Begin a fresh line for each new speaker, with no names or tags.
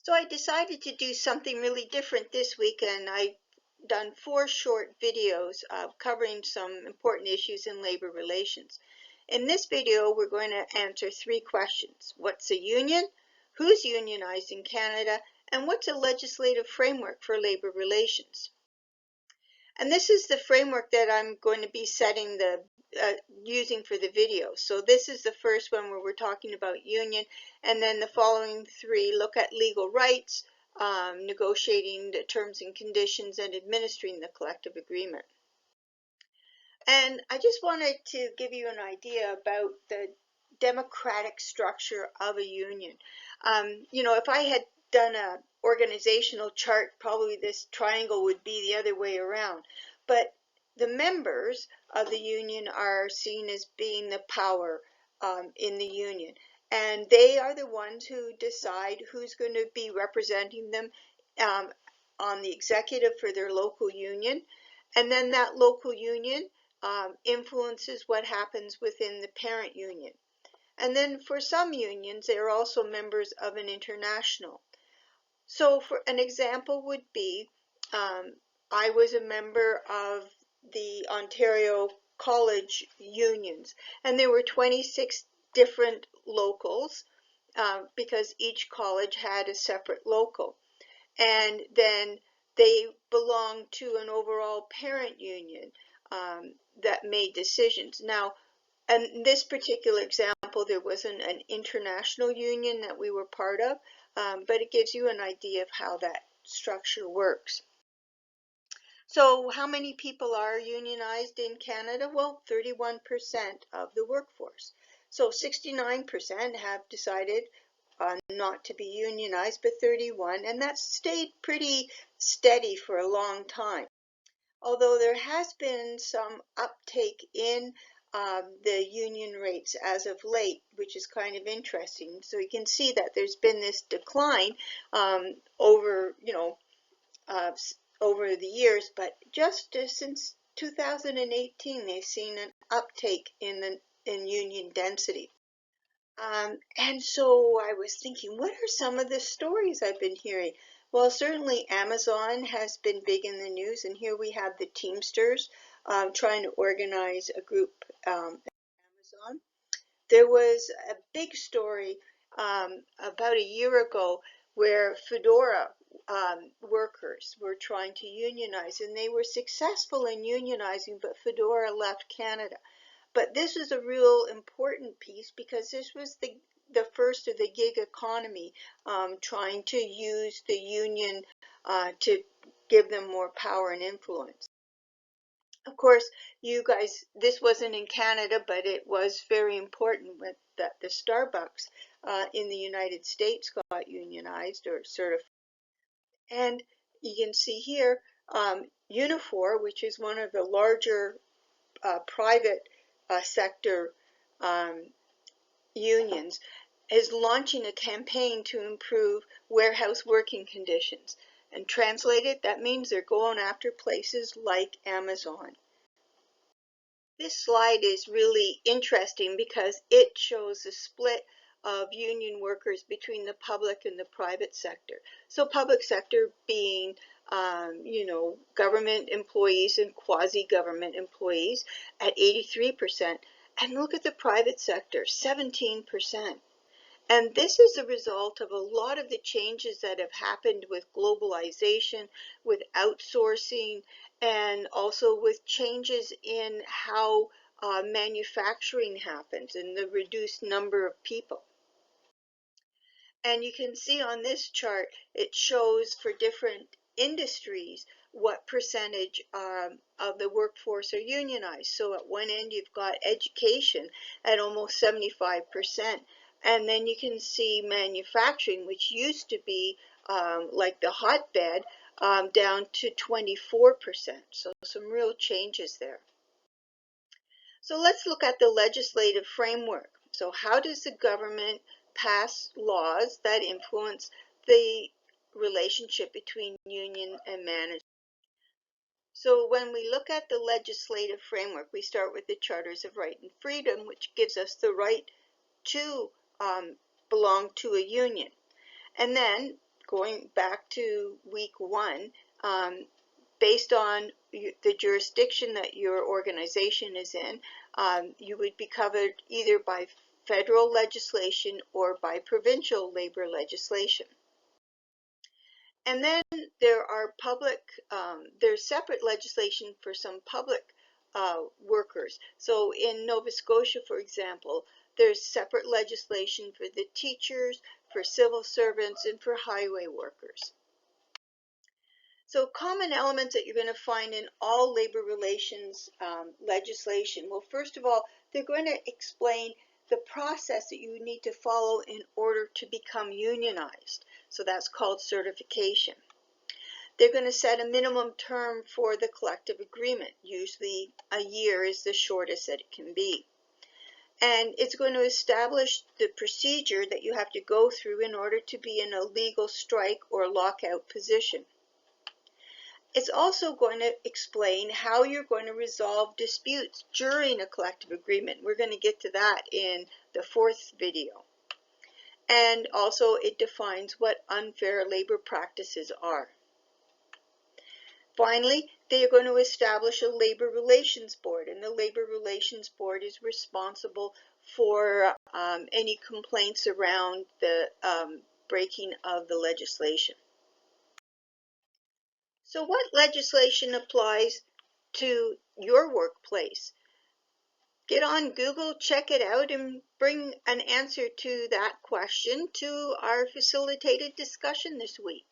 So I decided to do something really different this week, and I've done 4 short videos covering some important issues in labor relations. In this video, we're going to answer 3 questions. What's a union? Who's unionized in Canada? And what's a legislative framework for labor relations? And this is the framework that I'm going to be setting using for the video. So this is the first one where we're talking about union, and then the following 3 look at legal rights, negotiating the terms and conditions, and administering the collective agreement. And I just wanted to give you an idea about the democratic structure of a union. If I had done an organizational chart, probably this triangle would be the other way around. But the members of the union are seen as being the power in the union. And they are the ones who decide who's going to be representing them on the executive for their local union. And then that local union influences what happens within the parent union. And then for some unions, they are also members of an international. So for an example would be, I was a member of the Ontario College unions, and there were 26 different locals because each college had a separate local. And then they belonged to an overall parent union that made decisions. Now, in this particular example, there wasn't an international union that we were part of, but it gives you an idea of how that structure works. So how many people are unionized in Canada? Well, 31% of the workforce. So 69% have decided not to be unionized, but 31, and that's stayed pretty steady for a long time. Although there has been some uptake in the union rates as of late, which is kind of interesting. So you can see that there's been this decline over the years, but just since 2018, they've seen an uptake in union density. And so I was thinking, what are some of the stories I've been hearing? Well, certainly Amazon has been big in the news, and here we have the Teamsters trying to organize a group at Amazon. There was a big story about a year ago where Fedora workers were trying to unionize, and they were successful in unionizing, but Fedora left Canada. But this is a real important piece because this was the first of the gig economy trying to use the union to give them more power and influence. Of course, you guys, this wasn't in Canada, but it was very important that the Starbucks in the United States got unionized or certified. And you can see here, Unifor, which is one of the larger private sector unions, is launching a campaign to improve warehouse working conditions. And translated, that means they're going after places like Amazon. This slide is really interesting because it shows the split of union workers between the public and the private sector. So public sector being government employees and quasi-government employees at 83%. And look at the private sector, 17%. And this is a result of a lot of the changes that have happened with globalization, with outsourcing, and also with changes in how manufacturing happens and the reduced number of people. And you can see on this chart, it shows for different industries what percentage of the workforce are unionized. So at one end, you've got education at almost 75%. And then you can see manufacturing, which used to be like the hotbed, down to 24%. So some real changes there. So let's look at the legislative framework. So how does the government pass laws that influence the relationship between union and management? So when we look at the legislative framework, we start with the Charters of Right and Freedom, which gives us the right to belong to a union. And then going back to week 1, based on the jurisdiction that your organization is in, you would be covered either by federal legislation or by provincial labor legislation. And then there are there's separate legislation for some public workers. So in Nova Scotia, for example, there's separate legislation for the teachers, for civil servants, and for highway workers. So common elements that you're going to find in all labor relations legislation. Well, first of all, they're going to explain the process that you need to follow in order to become unionized. So that's called certification. They're going to set a minimum term for the collective agreement. Usually a year is the shortest that it can be. And it's going to establish the procedure that you have to go through in order to be in a legal strike or lockout position. It's also going to explain how you're going to resolve disputes during a collective agreement. We're going to get to that in the 4th video. And also it defines what unfair labor practices are. Finally, they are going to establish a labor relations board, and the labor relations board is responsible for any complaints around the breaking of the legislation. So what legislation applies to your workplace? Get on Google, check it out, and bring an answer to that question to our facilitated discussion this week.